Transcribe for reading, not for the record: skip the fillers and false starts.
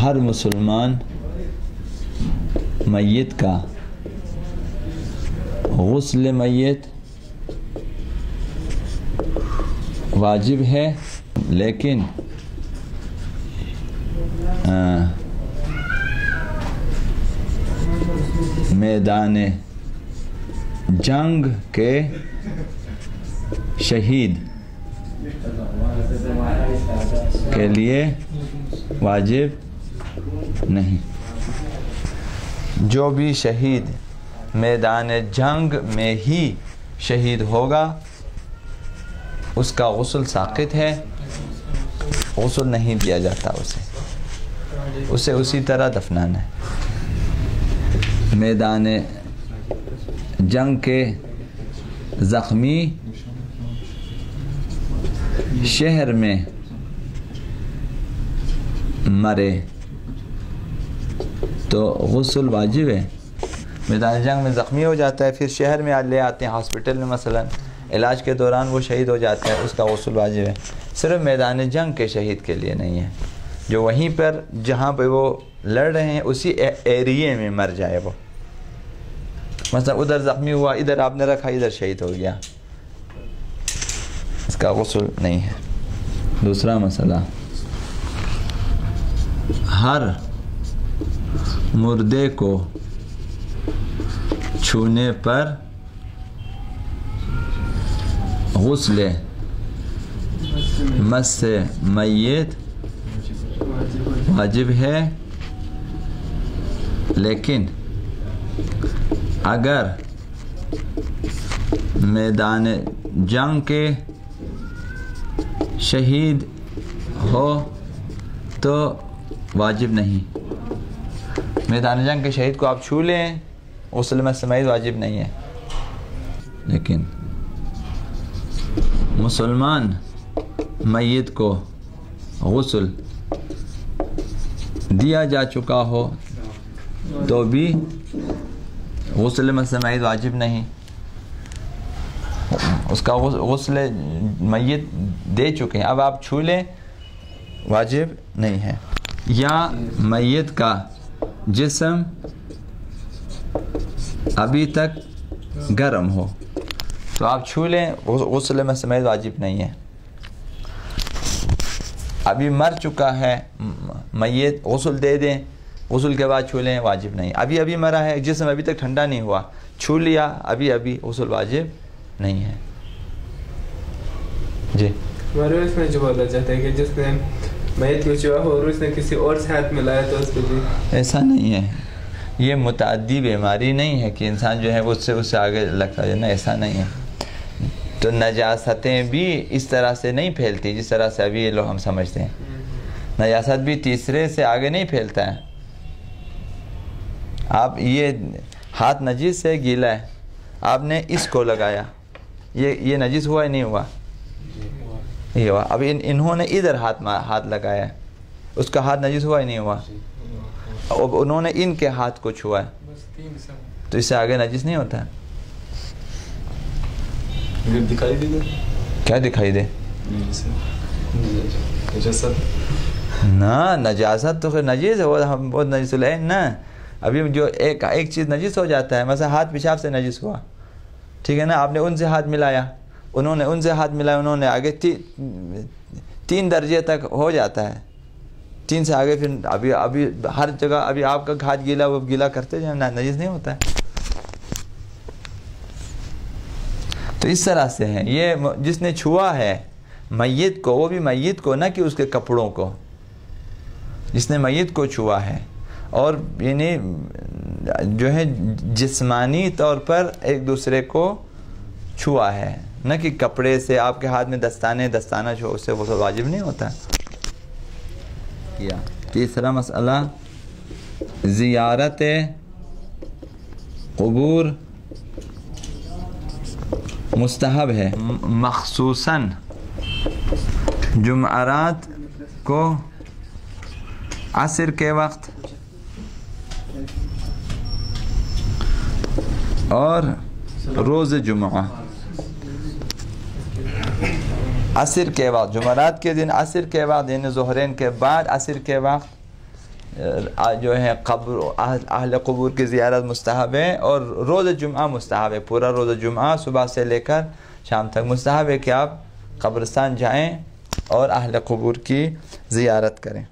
ہر مسلمان میت کا غسل میت واجب ہے، لیکن میدان جنگ کے شہید کے لیے واجب نہیں۔ جو بھی شہید میدان جنگ میں ہی شہید ہوگا اس کا غسل ساقط ہے، غسل نہیں دیا جاتا اسے اسی طرح دفنانا ہے۔ میدان جنگ کے زخمی شہر میں مرے تو غسل واجب ہے۔ میدان جنگ میں زخمی ہو جاتا ہے، پھر شہر میں لے آتے ہیں ہاسپٹل میں، مثلا علاج کے دوران وہ شہید ہو جاتا ہے، اس کا غسل واجب ہے۔ صرف میدان جنگ کے شہید کے لیے نہیں ہے، جو وہیں پر جہاں پہ وہ لڑ رہے ہیں اسی ایریے میں مر جائے وہ، مثلا ادھر زخمی ہوا، ادھر آپ نے رکھا، ادھر شہید ہو گیا، اس کا غسل نہیں ہے۔ دوسرا مسئلہ، ہر مردے کو چھونے پر غسل مس میت واجب ہے، لیکن اگر میدان جنگ کے شہید ہو تو واجب نہیں۔ میدان جنگ کے شہید کو آپ چھو لیں، غسل مس میت واجب نہیں ہے، لیکن مسلمان میت کو غسل دیا جا چکا ہو تو بھی غسل مس میت واجب نہیں، اس کا غسل میت دے چکے ہیں، اب آپ چھو لیں واجب نہیں ہے۔ یا میت کا جسم ابھی تک گرم ہو تو آپ چھو لیں، غسل مس میت واجب نہیں ہے۔ ابھی مر چکا ہے میت، غسل دے دیں، غسل کے بعد چھو لیں، واجب نہیں۔ ابھی مرا ہے، جسم ابھی تک ٹھنڈا نہیں ہوا، چھو لیا ابھی غسل واجب نہیں ہے۔ جی ہمارے اس میں جو بولا جاتا ہے کہ جس نے میت کو چھوا ہو اور اس نے کسی اور سے ہاتھ ملایا تو اس کو بھی، ایسا نہیں ہے، یہ متعدی بیماری نہیں ہے کہ انسان جو ہے وہ اس سے آگے لگتا ہے، نا ایسا نہیں ہے۔ تو نجاستیں بھی اس طرح سے نہیں پھیلتی جس طرح سے ابھی یہ لوگ ہم سمجھتے ہیں، نجاست بھی تیسرے سے آگے نہیں پھیلتا ہے۔ آپ یہ ہاتھ نجس سے گیلا ہے، آپ نے اس کو لگایا، یہ نجس ہوا یا نہیں ہوا؟ یہ ہوا۔ اب انہوں نے ادھر ہاتھ لگایا ہے، اس کا ہاتھ نجس ہوا یا نہیں ہوا؟ اب انہوں نے ان کے ہاتھ کو چھوا ہے تو اس سے آگے نجس نہیں ہوتا ہے۔ دکھائی دے کیا دکھائی دے؟ نا نجاست تو خیر نجیس ہے، وہ ہم بہت نجس العین نا۔ ابھی جو ایک چیز نجس ہو جاتا ہے، مثلا ہاتھ پیشاب سے نجس ہوا، ٹھیک ہے نا، آپ نے ان سے ہاتھ ملایا، انہوں نے ان سے ہاتھ ملایا، انہوں نے آگے 3 درجے تک ہو جاتا ہے، 3 سے آگے پھر ابھی ہر جگہ ابھی آپ کا ہاتھ گیلا وہ گیلا کرتے جائیں، نجس نہیں ہوتا ہے۔ تو اس طرح سے ہے، یہ جس نے چھوا ہے میت کو، وہ بھی میت کو، نہ کہ اس کے کپڑوں کو، جس نے میت کو چھوا ہے اور یعنی جو ہے جسمانی طور پر ایک دوسرے کو چھوا ہے، نہ کہ کپڑے سے آپ کے ہاتھ میں دستانہ چھو، اس سے وہ سب واجب نہیں ہوتا۔ تیسرا مسئلہ، زیارت قبور مستحب ہے، مخصوصاً جمعرات کو عصر کے وقت اور روز جمعہ۔ عصر کے وقت، جمعرات کے دن عصر کے وقت، یعنی ظہرین کے بعد عصر کے وقت جو ہے قبر اہل قبور کی زیارت مستحب ہے، اور روز جمعہ مستحب ہے، پورا روز جمعہ صبح سے لے کر شام تک مستحب ہے کہ آپ قبرستان جائیں اور اہل قبور کی زیارت کریں۔